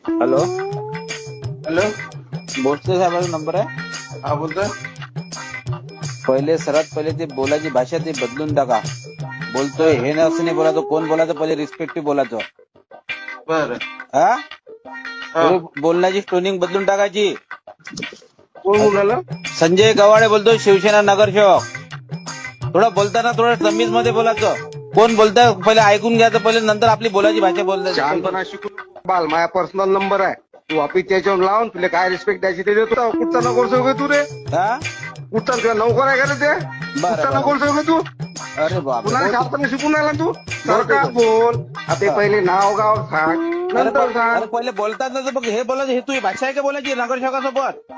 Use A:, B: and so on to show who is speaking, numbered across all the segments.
A: Hello,
B: hello,
A: Bhosale साहेबांचा number आहे.
B: हा बोलतोय.
A: सर्वात पहिले ते बोलायची भाषा ते बदलून टाका. बोलतोय हे नाही असं नाही बोलायचं, कोण बोलायचं पहिले रिस्पेक्टिव्ह बोलायचं.
B: बरं.
A: हा,
B: हा.
A: बोलण्याची टोनिंग बदलून टाकायची.
B: कोण बोलून राहिलं?
A: संजय गवाडे बोलतोय, शिवसेना नगरसेवक. थोडं बोलताना थोडं तमीज मध्ये बोलायचं. कोण बोलताय पहिले ऐकून घ्यायचं, पहिले नंतर आपली बोलायची भाषा बोलायची.
B: शहाणपणा शिकून बाल, माझा पर्सनल नंबर आहे. तू ऑफिस त्याच्यावर लावून तुला काय रिस्पेक्ट द्यायची ते देतो. कुठचा नगरसेवक आहे तू रे?
A: हा,
B: कुठचा तुला नोकर आहे का रे ते? कुठचा
A: बरं.
B: नगरसेवक आहे तू?
A: अरे बाप
B: पुन्हा शहाणपणा शिकून राहिला तू. सरकार बोल. आता पहिले नाव गाव सांग, नंतर सांग.
A: पहिले बोलताना बघ हे बोलायचं, हे तुझी भाषा आहे का बोलायची नगरसेवकासोबत?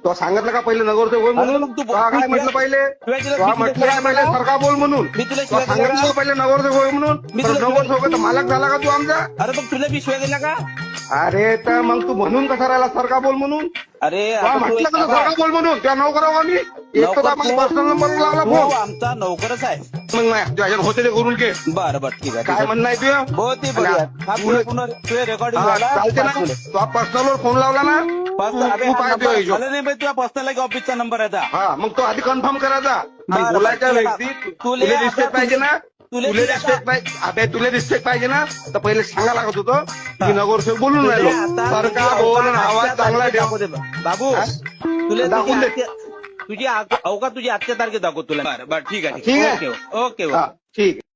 B: तो सांगितलं का पहिले नगरसेवक बोल म्हणून?
A: अरे मग तू-
B: काय म्हटलं पहिले?
A: तुला-
B: तुला म्हटलं का पहिले सरकार बोल म्हणून?
A: मी तुला
B: तो
A: शिवाय दिल्या
B: सांगितलं
A: का?
B: का पहिले नगरसेवक म्हणून?
A: मी
B: तर
A: तुला-
B: नगरसेवक तर मालक झाला का तू आमचा?
A: अरे मग तुला बी शिवाय दिला का?
B: अरे तर मग तू म्हणून कसा राहिला सरकार बोल म्हणून?
A: अरे
B: तुला
A: आता तू
B: म्हटलं
A: एक
B: का सरकार बोल म्हणून? त्या नोकराव आम्ही एक तर आम्हाला पर्सनल नंबर लावला
A: तू
B: फोन.
A: आमचा नोकरच आहे.
B: मग नाही तुझ्या होते ते करून घे.
A: बरं बरं, ठीक आहे, ठीक
B: काय
A: आहे.
B: म्हणणं आहे तुझं?
A: बहुत ही बढिया. हा, तुझे रेकॉर्डिंग
B: हा, चालते ना. तू पर्सनलवर फोन लावला ना? तू पाहतो हिशोब.
A: मला नाही तुझ्या पर्सनल ऑफिसचा नंबर आहे आता.
B: हा, मग तो आधी कन्फर्म करायचा. आणि
A: बरं,
B: बोलायच्या
A: बरं.
B: व्यक्ती
A: तुले
B: तुला
A: आता
B: रिस्पेक्ट पाहिजे ना?
A: तुले
B: तुला
A: आता-
B: रिस्पेक्ट पाहिजे. अबे तुला रिस्पेक्ट पाहिजे ना, तर पहिले सांगा लागत होतं की नगरसेवक बोलून राहिलो. सरकार बोल आणि आवाज चांगला ठेव.
A: बाबू,
B: हा?
A: तुला
B: दाखवून दे.
A: तुझी अवकाश तुझी आजच्या तारखेत दाखव तुला. बरं बरं, ठीक आहे,
B: ठीक आहे.
A: Okay okay.
B: हा, ठीक.